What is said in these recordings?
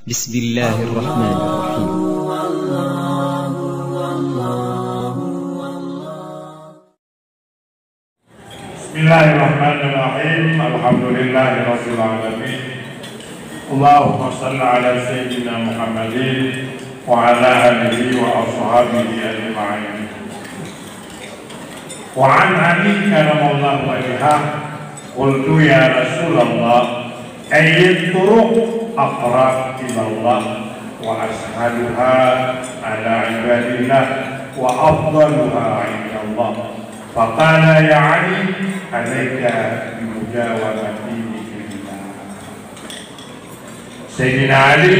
بسم الله الرحمن الرحيم. بسم الله الرحمن الرحيم. الحمد لله رب العالمين. اللهم صل على سيدنا محمد وعلى آله وأصحابه أجمعين. وعن علي كرم الله وجهه قلت يا رسول الله أي الطرق أقرب إلى الله وأسهلها على عباد الله وأفضلها عند الله؟ فقال يا علي عليك بمجاورة ذكر الله. Sayyidina Ali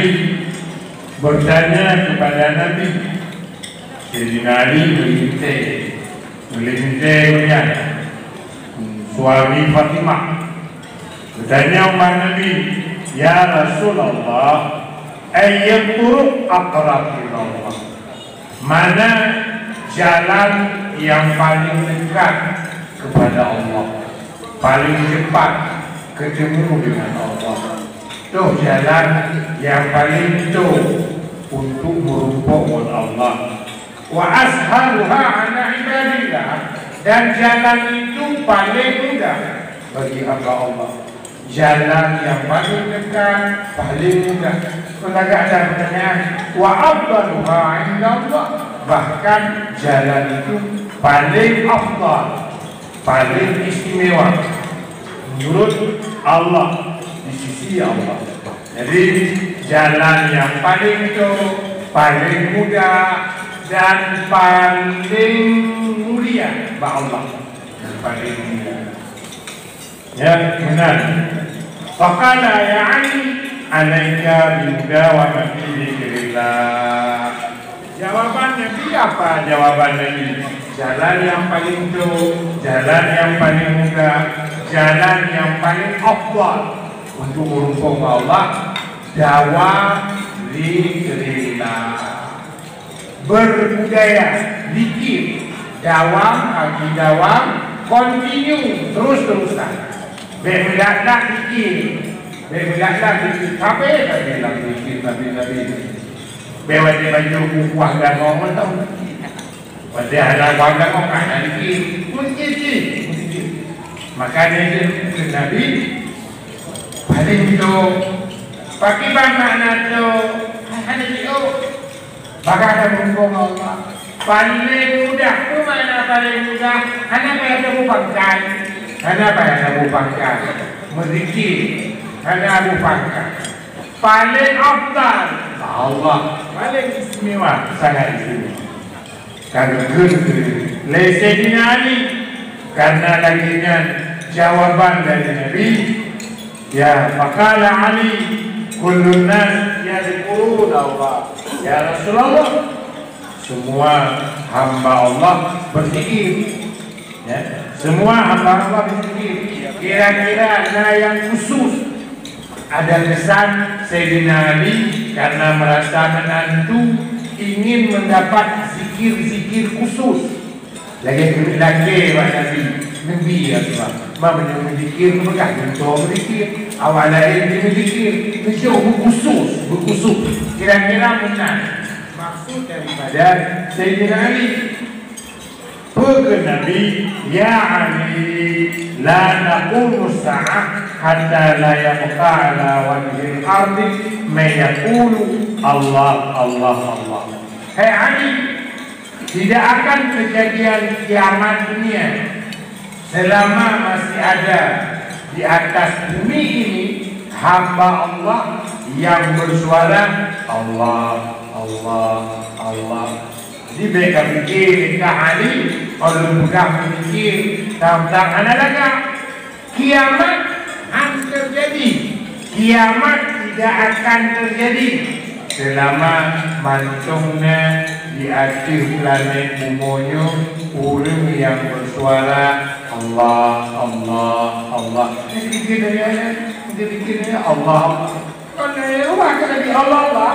bertanya kepada Nabi. Sayyidina Ali melintai suami Fatimah. Bertanya kepada Nabi, ya Rasulullah, ayyat turuq aqrab ila Allah? Mana jalan yang paling dekat kepada Allah, paling cepat ketemu dengan Allah? Itu jalan yang paling itu untuk merumpuk Allah. Wa ashaluha ala ibadillah, dan jalan itu paling mudah bagi hamba Allah. Jalan yang paling dekat, paling mudah. Kalau ada pertanyaan, wa afdaluha indallah, bahkan jalan itu paling afdal, paling istimewa menurut Allah, di sisi Allah. Jadi jalan yang paling itu paling mudah dan paling mulia bagi Allah, dan paling mulia. Ya, benar. Faqala ya Ali alaika bimudawamati dzikrillah. Jawaban Nabi apa? Jawaban Nabi, jalan yang paling jauh, jalan yang paling mudah, jalan yang paling afdal untuk merumpuk Allah, dawam dzikrillah, berbudaya zikir, dawam, lagi dawam, continue, terus-terusan. Berbudaklah zikir, berbudaklah zikir. Sampai tak bilang zikir Nabi-Nabi. Bewa dia baju kukuah dan ngomong tahu. Pada anak warga ngomong ada zikir, mungkin zikir. Makanya dia Nabi paling itu pakai makna itu hanya itu. Maka ada berhubung Allah. Paling mudah itu mana paling mudah? Hanya bayar Abu Bakar, hanya bayar Abu Bakar. Berzikir hanya Abu Bakar. Paling afdal Allah, paling istimewa, sangat istimewa. Karena Sayyidina Ali, karena laginya jawaban dari Nabi. Ya, faqala Ali kullun nas yadhkuruna Allah. Ya Rasulullah, semua hamba Allah berzikir. Ya, semua hamba Allah berzikir. Kira-kira ada yang khusus, ada kesan Sayyidina Ali karena merasa menantu ingin mendapat zikir-zikir khusus. Lagi-lagi Nabi ya Tuhan, mana berzikir mereka untuk berzikir, awalnya ini berzikir, menjauh berkhusus. Kira-kira benar maksud daripada Sayyidina Ali. Pergi Nabi, ya Ali, la taqumu as-sa'ah hatta la yabqa ala wajhil ardi man yaqulu Allah Allah Allah. Hai Ali, tidak akan kejadian kiamat dunia selama masih ada di atas bumi ini hamba Allah yang bersuara Allah Allah Allah. Jadi mereka fikir Ali kalau mudah berfikir tentang anak-anak kiamat akan terjadi. Kiamat tidak akan terjadi selama mantungnya di akhir planet bumonyo orang yang bersuara Allah Allah Allah. Ini fikir dari ayat, ini fikirnya Allah. Kalau orang di Allah Allah,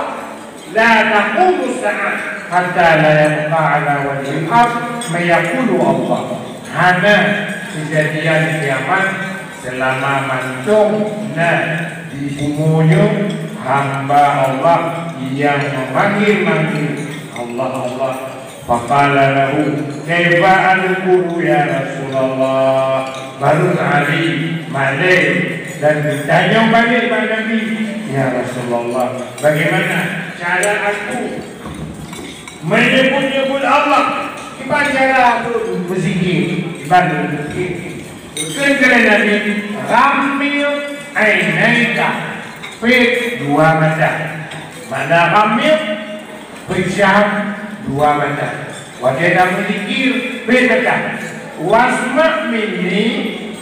la taqumu as-sa'ah hatta la yabqa ala wajhil ard man yaqulu Allah. Hanya kejadian kiamat selama mantungnya di bumonyo hamba Allah yang memanggil-manggil Allah Allah. Faqala lahu kaifa adkhulu ya Rasulullah. Baru Ali balik dan bertanya balik pada Nabi, ya Rasulullah, bagaimana cara aku menyebut-nyebut Allah? Gimana cara aku berzikir? Baru berzikir. Kemudian Nabi ramil ainaika, fit dua mata. Mana ramil? Pejam dua mata. Wajah berzikir fit mata. Wasma minni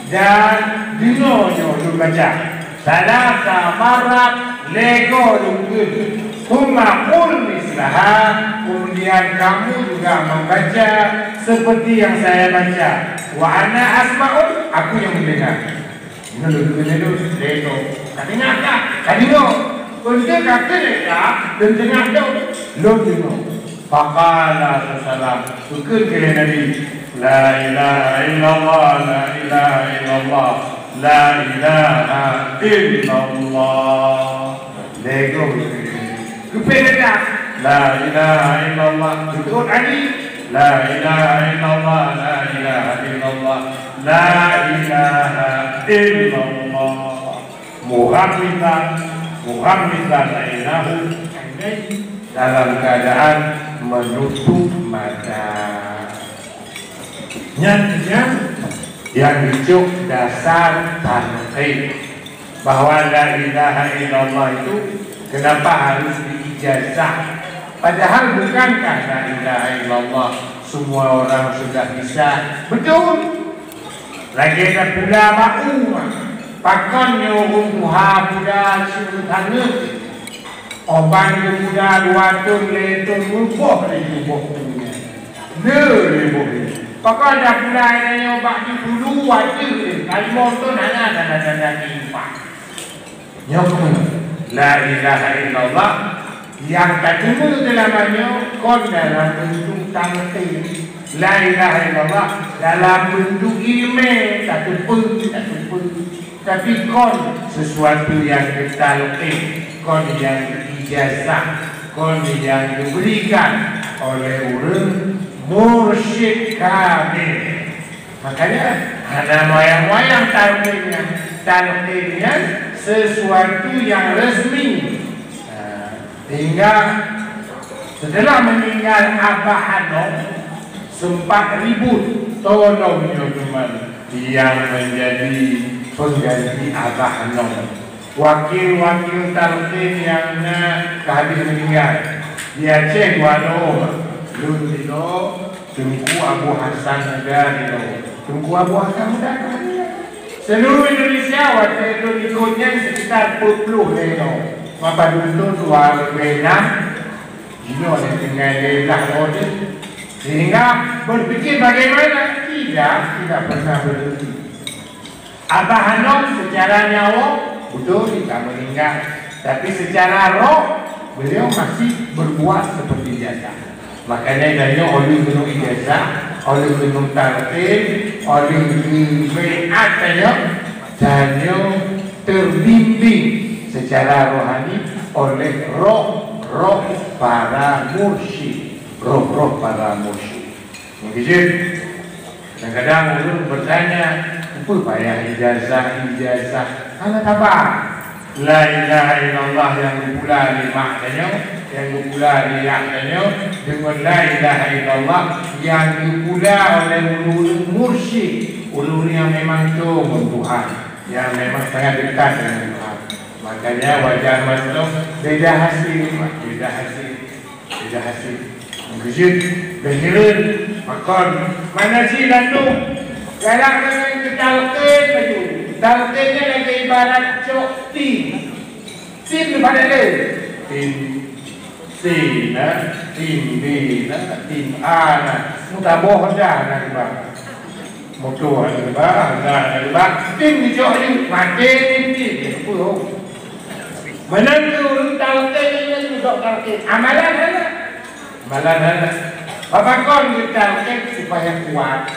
dan dengarnya dulu baca. Salasa marat lego lungkut. Humma qul mislaha, kemudian kamu juga membaca seperti yang saya baca. Wa ana asma'u, aku yang mendengar. Nulu lego. Katanya apa? Kadino. Untuk kata mereka dan tengah tu lo dengar. Faqala sallallahu sukun ke Nabi, la ilaha illallah, la ilaha illallah, la ilaha illallah. Lego kepada la ilaha illallah. Betul Ali, la ilaha illallah, la ilaha illallah, la ilaha illallah. Muhammadan ainahu, dalam keadaan menutup mata. Nyatanya yang dijuk dasar tanqid bahwa la ilaha illallah itu kenapa harus diijazah? Padahal bukankah la ilaha illallah semua orang sudah bisa? Betul. Lagi ada pula bau pakannya orang Tuhan budak sebutanya oban budak luatun letun mumpah di tubuhnya lebuh pakai ada pula yang obat di bulu wajib kali motor hanya ada timpa nyokong la ilaha illallah yang ketemu dalamnya kon dalam bentuk tanqid. La ilaha illallah dalam bentuk ilmu tak pun tapi kon sesuatu yang ditalqin, kon yang diijazah, kon yang diberikan oleh orang mursyid kamil. Makanya ada moyang-moyang talqinnya sesuatu yang resmi. Hingga setelah meninggal Abah Hanom sempat ribut tolongnya teman yang menjadi pengganti Abah Hanom, wakil-wakil talqin yang habis meninggal di Aceh Guano Lutino Tungku Abu Hasan ada Tungku Abu Hasan ada seluruh Indonesia waktu itu ikutnya sekitar 40 leno maka dulu luar benam ini orang tinggal lelah order sehingga berpikir bagaimana tidak pernah berhenti. Abah Hanom secara nyawa betul tidak meninggal, tapi secara roh beliau masih berbuat seperti biasa. Makanya dari oleh gunung ijazah, oleh gunung talqin, oleh biat dan terbimbing secara rohani oleh roh para mursyid, roh para mursyid. Mungkin kadang-kadang orang bertanya, apa payah ijazah? Karena apa? La ilaha illallah yang dipulari maknanya, yang dipulari maknanya dengan la ilaha illallah yang dipulari oleh ulul mursyid, ulul yang memang Tuhan, yang memang sangat dekat dengan Tuhan. Makanya wajar masuk beda hasil. Mungkin berhirin makon mana sih lalu galak dengan talqin baju. Talqinnya lagi ibarat cok tim pada dia. Tim B, tim A, mudah bohong dah nak bang. Motor ada bang. Tim di cok ni mati tim. Menentu talqin ini untuk talqin amalan ada. Apa kon talqin supaya kuat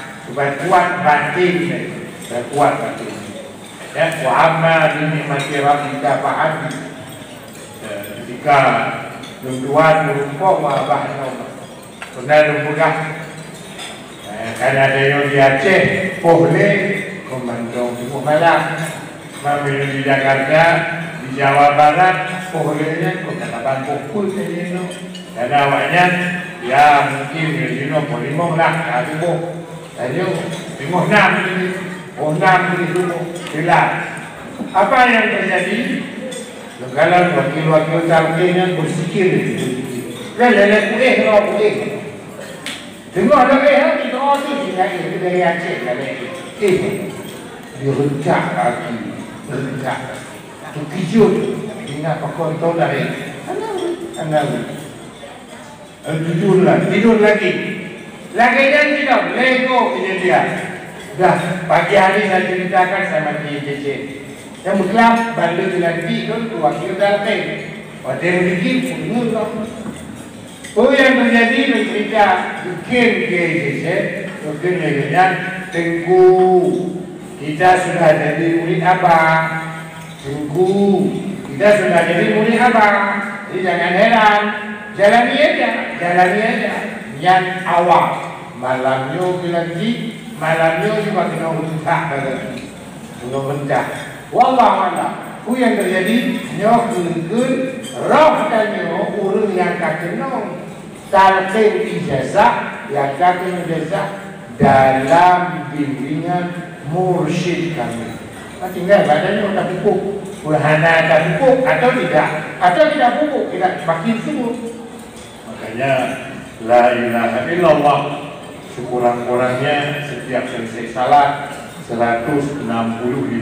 batin dan kuat batin. Ya, wa amma bi ni'mati rabbika fahadith. Jika tuan merumpok wabah nama pernah lumpuh kan ada yang di Aceh boleh komandong Timur Malang mampu di Jakarta di Jawa Barat bolehnya kok katakan pukul saja no dan awaknya ya mungkin you know polimong lah aku ayo timur enam ini dulu hilang apa yang terjadi kalau wakil-wakil calonnya bersikir lele boleh tengok ada kita tu kita dari Aceh direncak lagi rencak tu kijut ingat pakon tahu dah tidur lagi dan tidak lego ini dia dah pagi hari saya ceritakan sama Cik yang mutlak balik lagi tu wakil datang wakil bikin yang terjadi bercerita bikin mungkin dengan tunggu kita sudah jadi murid abang tunggu kita sudah jadi murid abang jadi jangan heran jalani aja yang awal malamnya lagi malamnya juga kena uncak kena bencah wallah yang terjadi nyok roh dan nyok urung yang kakenong talqin ijazah yang kakenong ijazah dalam bimbingan mursyid kami tinggal badannya tak pupuk ulhana tak pupuk atau tidak pupuk tidak makin subur makanya la ilaha illallah sekurang-kurangnya setiap selesai salat 165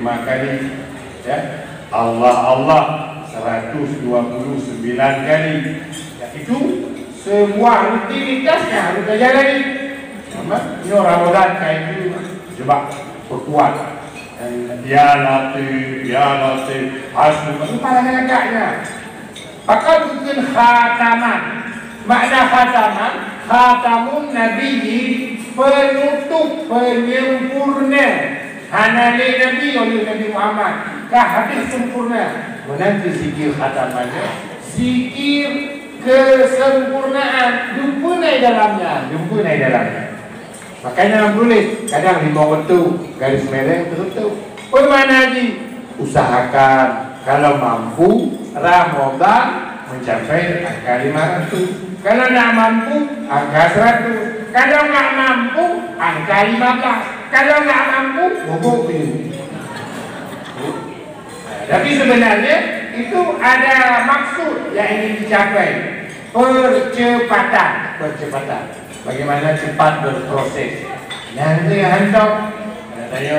kali ya Allah 129 kali ya, itu semua rutinitasnya harus dijalani ini Ramadan kayak itu coba berkuat ya latif hasbuk itu malah agaknya maka mungkin khataman makna khatamun nabiyyin penutup penyempurna hanali Nabi oleh Nabi Muhammad habis sempurna menanti zikir khatamannya zikir kesempurnaan jumpa naik dalamnya makanya boleh kadang 5 waktu garis merah tertutup mana haji usahakan kalau mampu Ramadan mencapai angka 500 kalau tak mampu angka 100 kalau tak mampu angka 15 kalau tak mampu bobok pilih. Tapi sebenarnya itu ada maksud yang ingin dicapai percepatan bagaimana cepat berproses nanti hantar saya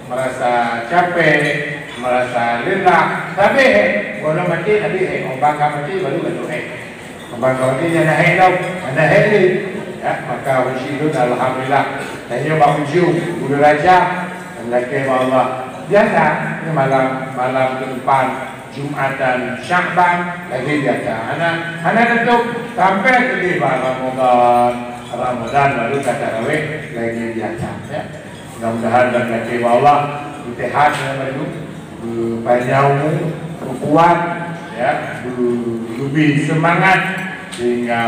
merasa capek merasa lelah tapi kalau mati tapi ombak mati baru ombak mati jangan naik ya maka bersyukur alhamdulillah saya bangun jiu udah raja laki Allah biasa ini malam ke depan Jumatan Syakban lagi biasa anak tutup sampai ke depan Ramadan baru tarawih lagi biasa ya mudah-mudahan dan laki Allah sehat baru panjangmu berkuat ya lebih semangat sehingga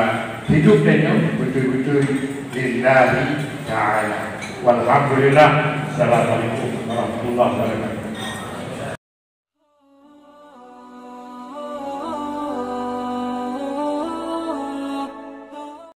hidup dan betul-betul lillahi ta'ala walhamdulillah assalamualaikum warahmatullahi wabarakatuh